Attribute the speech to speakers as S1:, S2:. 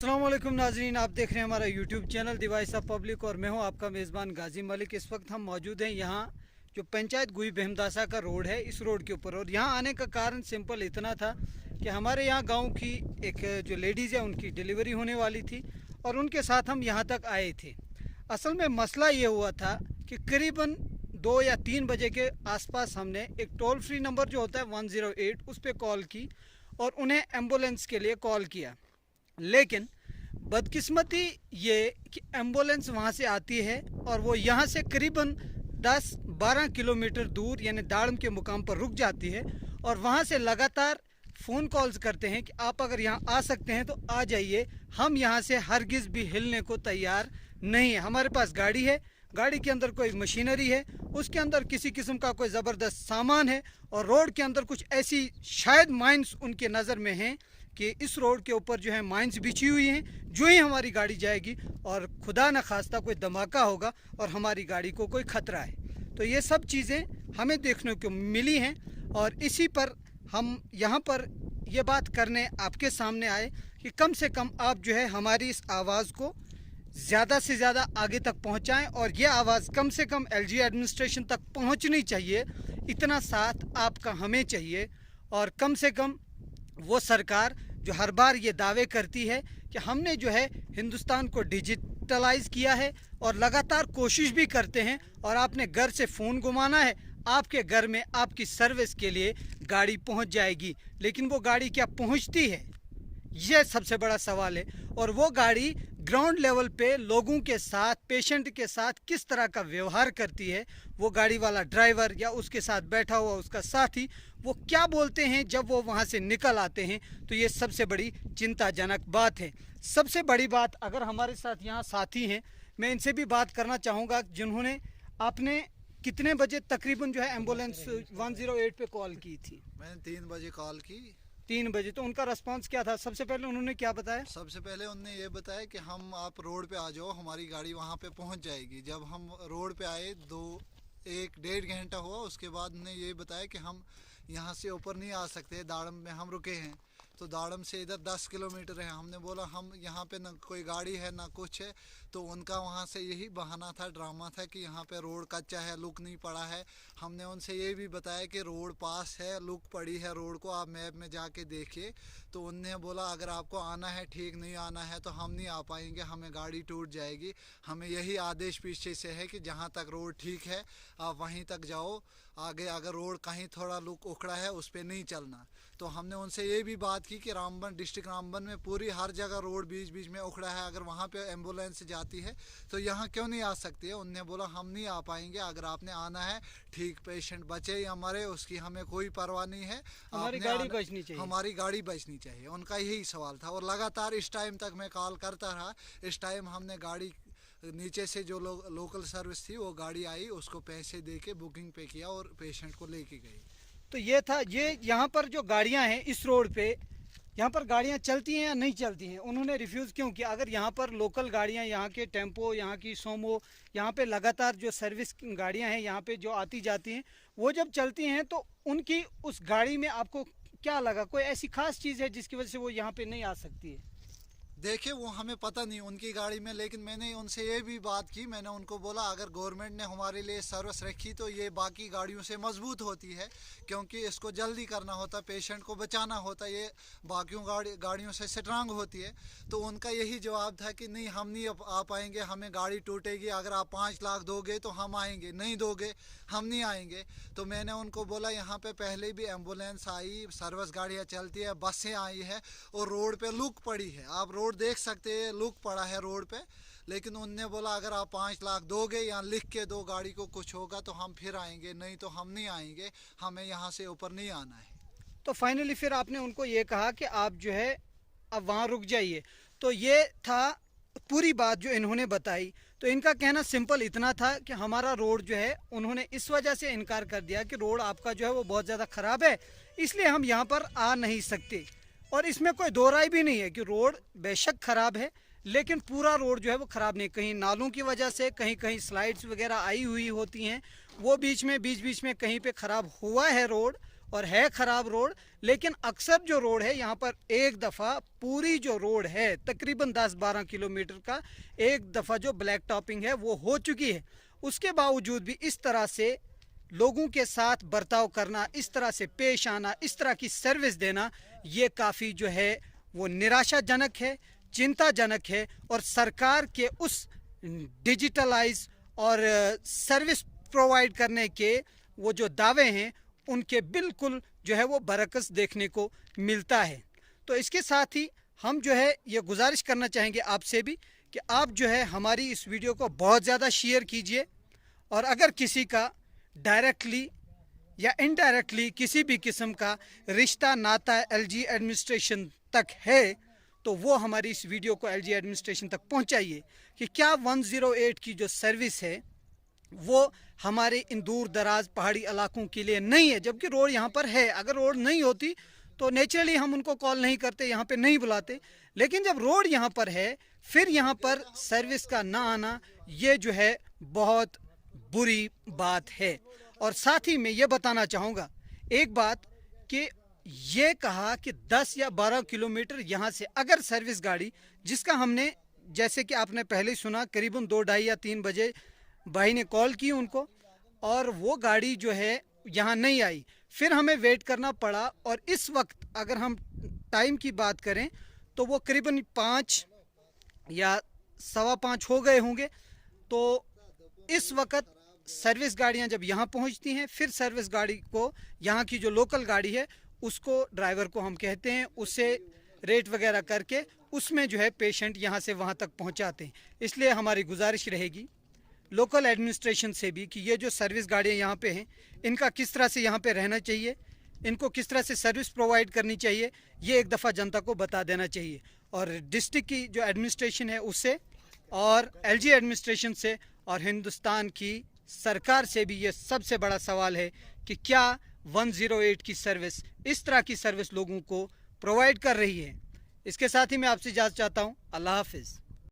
S1: अस्सलाम वालेकुम नाजरीन, आप देख रहे हैं हमारा YouTube channel the voice of public और मैं हूं आपका मेज़बान गाजी मलिक। इस वक्त हम मौजूद हैं यहाँ जो पंचायत गुई बेहमदासा का रोड है, इस रोड के ऊपर। और यहाँ आने का कारण सिंपल इतना था कि हमारे यहाँ गांव की एक जो लेडीज़ है उनकी डिलीवरी होने वाली थी और उनके साथ हम यहाँ तक आए थे। असल में मसला ये हुआ था कि करीबन 2 या 3 बजे के आसपास हमने एक टोल फ्री नंबर जो होता है 108 उस पर कॉल की और उन्हें एम्बुलेंस के लिए कॉल किया। लेकिन बदकिस्मती ये कि एम्बुलेंस वहाँ से आती है और वो यहाँ से करीबन 10-12 किलोमीटर दूर यानी दाड़म के मुकाम पर रुक जाती है और वहाँ से लगातार फ़ोन कॉल्स करते हैं कि आप अगर यहाँ आ सकते हैं तो आ जाइए, हम यहाँ से हरगिज़ भी हिलने को तैयार नहीं है। हमारे पास गाड़ी है, गाड़ी के अंदर कोई मशीनरी है, उसके अंदर किसी किस्म का कोई ज़बरदस्त सामान है और रोड के अंदर कुछ ऐसी शायद माइंस उनके नज़र में हैं कि इस रोड के ऊपर जो है माइंस बिछी हुई हैं। जो ही हमारी गाड़ी जाएगी और खुदा न खास्ता कोई धमाका होगा और हमारी गाड़ी को कोई ख़तरा है, तो ये सब चीज़ें हमें देखने को मिली हैं। और इसी पर हम यहाँ पर ये बात करने आपके सामने आए कि कम से कम आप जो है हमारी इस आवाज़ को ज़्यादा से ज़्यादा आगे तक पहुँचाएँ और ये आवाज़ कम से कम एलजी एडमिनिस्ट्रेशन तक पहुँचनी चाहिए। इतना साथ आपका हमें चाहिए। और कम से कम वो सरकार जो हर बार ये दावे करती है कि हमने जो है हिंदुस्तान को डिजिटलाइज किया है और लगातार कोशिश भी करते हैं और आपने घर से फ़ोन घुमाना है, आपके घर में आपकी सर्विस के लिए गाड़ी पहुंच जाएगी। लेकिन वो गाड़ी क्या पहुंचती है, यह सबसे बड़ा सवाल है। और वो गाड़ी ग्राउंड लेवल पे लोगों के साथ, पेशेंट के साथ किस तरह का व्यवहार करती है, वो गाड़ी वाला ड्राइवर या उसके साथ बैठा हुआ उसका साथी, वो क्या बोलते हैं जब वो वहाँ से निकल आते हैं, तो ये सबसे बड़ी चिंताजनक बात है। सबसे बड़ी बात, अगर हमारे साथ यहाँ साथी हैं, मैं इनसे भी बात करना चाहूँगा जिन्होंने आपने कितने बजे तकरीबन जो है एम्बुलेंस 108 पे कॉल की थी?
S2: मैंने 3 बजे कॉल की।
S1: 3 बजे, तो उनका रिस्पांस क्या था? सबसे पहले उन्होंने क्या बताया?
S2: सबसे पहले उन्होंने ये बताया कि हम आप रोड पे आ जाओ, हमारी गाड़ी वहाँ पे पहुँच जाएगी। जब हम रोड पे आए 1-1.5 घंटा हुआ, उसके बाद उन्होंने ये बताया कि हम यहाँ से ऊपर नहीं आ सकते, दाड़म में हम रुके हैं। तो दाड़म से इधर 10 किलोमीटर है। हमने बोला हम यहाँ पे ना कोई गाड़ी है ना कुछ है। तो उनका वहाँ से यही बहाना था, ड्रामा था कि यहाँ पे रोड कच्चा है, लुक नहीं पड़ा है। हमने उनसे ये भी बताया कि रोड पास है, लुक पड़ी है रोड को, आप मैप में जाके देखिए। तो उनने बोला अगर आपको आना है ठीक, नहीं आना है तो हम नहीं आ पाएंगे, हमें गाड़ी टूट जाएगी। हमें यही आदेश पीछे से है कि जहाँ तक रोड ठीक है आप वहीं तक जाओ, आगे अगर रोड कहीं थोड़ा लुक उखड़ा है उस पर नहीं चलना। तो हमने उनसे ये भी बात की कि रामबन, डिस्ट्रिक्ट रामबन में पूरी हर जगह रोड बीच बीच में उखड़ा है, अगर वहाँ पे एम्बुलेंस जाती है तो यहाँ क्यों नहीं आ सकती है। उनने बोला हम नहीं आ पाएंगे, अगर आपने आना है ठीक, पेशेंट बचे या मरे उसकी हमें कोई परवाह नहीं है,
S1: हमारी गाड़ी बचनी चाहिए।
S2: हमारी गाड़ी बचनी चाहिए, उनका यही सवाल था। और लगातार इस टाइम तक मैं कॉल करता रहा। इस टाइम हमने गाड़ी नीचे से जो लोकल सर्विस थी वो गाड़ी आई, उसको पैसे दे के बुकिंग पे किया और पेशेंट को लेके गई।
S1: तो ये था, ये यहाँ पर जो गाड़ियाँ हैं इस रोड पे, यहाँ पर गाड़ियाँ चलती हैं या नहीं चलती हैं? उन्होंने रिफ्यूज़ क्यों किया? अगर यहाँ पर लोकल गाड़ियाँ, यहाँ के टेम्पो, यहाँ की सोमो, यहाँ पे लगातार जो सर्विस गाड़ियाँ हैं यहाँ पे जो आती जाती हैं, वो जब चलती हैं तो उनकी उस गाड़ी में आपको क्या लगा? कोई ऐसी खास चीज़ है जिसकी वजह से वो यहाँ पे नहीं आ सकती है?
S2: देखिए वो हमें पता नहीं उनकी गाड़ी में, लेकिन मैंने उनसे ये भी बात की। मैंने उनको बोला अगर गवर्नमेंट ने हमारे लिए सर्विस रखी तो ये बाकी गाड़ियों से मजबूत होती है, क्योंकि इसको जल्दी करना होता, पेशेंट को बचाना होता, ये बाकियों गाड़ियों से स्ट्रांग होती है। तो उनका यही जवाब था कि नहीं हम नहीं आ पाएंगे, हमें गाड़ी टूटेगी, अगर आप 5 लाख दोगे तो हम आएंगे, नहीं दोगे हम नहीं आएंगे। तो मैंने उनको बोला यहाँ पे पहले भी एम्बुलेंस आई, सर्विस गाड़ियाँ चलती है, बसें आई है और रोड पे लुक पड़ी है, आप रोड देख सकते हैं, लुक पड़ा है रोड पे। लेकिन उनने बोला अगर आप 5 लाख दोगे या लिख के दो गाड़ी को कुछ होगा तो हम फिर आएंगे, नहीं तो हम नहीं आएंगे, हमें यहाँ से ऊपर नहीं आना है।
S1: तो फाइनली फिर आपने उनको ये कहा कि आप जो है अब वहाँ रुक जाइए। तो ये था पूरी बात जो इन्होंने बताई। तो इनका कहना सिंपल इतना था कि हमारा रोड जो है, उन्होंने इस वजह से इनकार कर दिया कि रोड आपका जो है वो बहुत ज़्यादा ख़राब है, इसलिए हम यहाँ पर आ नहीं सकते। और इसमें कोई दो राय भी नहीं है कि रोड बेशक ख़राब है, लेकिन पूरा रोड जो है वो ख़राब नहीं। कहीं नालों की वजह से, कहीं कहीं स्लाइड्स वगैरह आई हुई होती हैं, वो बीच बीच में कहीं पे ख़राब हुआ है रोड। और है ख़राब रोड, लेकिन अक्सर जो रोड है यहाँ पर एक दफ़ा पूरी जो रोड है तकरीबन 10-12 किलोमीटर का एक दफ़ा जो ब्लैक टॉपिंग है वो हो चुकी है। उसके बावजूद भी इस तरह से लोगों के साथ बर्ताव करना, इस तरह से पेश आना, इस तरह की सर्विस देना, ये काफ़ी जो है वो निराशाजनक है, चिंताजनक है। और सरकार के उस डिजिटलाइज और सर्विस प्रोवाइड करने के वो जो दावे हैं उनके बिल्कुल जो है वो बरअक्स देखने को मिलता है। तो इसके साथ ही हम जो है ये गुजारिश करना चाहेंगे आपसे भी कि आप जो है हमारी इस वीडियो को बहुत ज़्यादा शेयर कीजिए, और अगर किसी का डायरेक्टली या इनडायरेक्टली किसी भी किस्म का रिश्ता नाता एलजी एडमिनिस्ट्रेशन तक है तो वो हमारी इस वीडियो को एलजी एडमिनिस्ट्रेशन तक पहुंचाइए कि क्या 108 की जो सर्विस है वो हमारे इन दूर दराज पहाड़ी इलाकों के लिए नहीं है, जबकि रोड यहाँ पर है। अगर रोड नहीं होती तो नेचुरली हम उनको कॉल नहीं करते, यहाँ पे नहीं बुलाते, लेकिन जब रोड यहाँ पर है फिर यहाँ पर सर्विस का ना आना ये जो है बहुत बुरी बात है। और साथ ही मैं ये बताना चाहूँगा एक बात कि ये कहा कि 10 या 12 किलोमीटर यहाँ से अगर सर्विस गाड़ी, जिसका हमने जैसे कि आपने पहले सुना करीबन 2-2:30 या 3 बजे भाई ने कॉल की उनको, और वो गाड़ी जो है यहाँ नहीं आई, फिर हमें वेट करना पड़ा। और इस वक्त अगर हम टाइम की बात करें तो वो करीबन 5 या 5:15 हो गए होंगे। तो इस वक्त सर्विस गाड़ियाँ जब यहाँ पहुँचती हैं फिर सर्विस गाड़ी को, यहाँ की जो लोकल गाड़ी है उसको, ड्राइवर को हम कहते हैं, उससे रेट वगैरह करके उसमें जो है पेशेंट यहाँ से वहाँ तक पहुँचाते हैं। इसलिए हमारी गुजारिश रहेगी लोकल एडमिनिस्ट्रेशन से भी कि ये जो सर्विस गाड़ियाँ यहाँ पे हैं इनका किस तरह से यहाँ पे रहना चाहिए, इनको किस तरह से सर्विस प्रोवाइड करनी चाहिए, ये एक दफ़ा जनता को बता देना चाहिए। और डिस्ट्रिक्ट की जो एडमिनिस्ट्रेशन है उससे और एलजी एडमिनिस्ट्रेशन से और हिंदुस्तान की सरकार से भी ये सबसे बड़ा सवाल है कि क्या 108 की सर्विस, इस तरह की सर्विस लोगों को प्रोवाइड कर रही है। इसके साथ ही मैं आपसे इजाज़त चाहता हूँ। अल्लाह हाफिज़।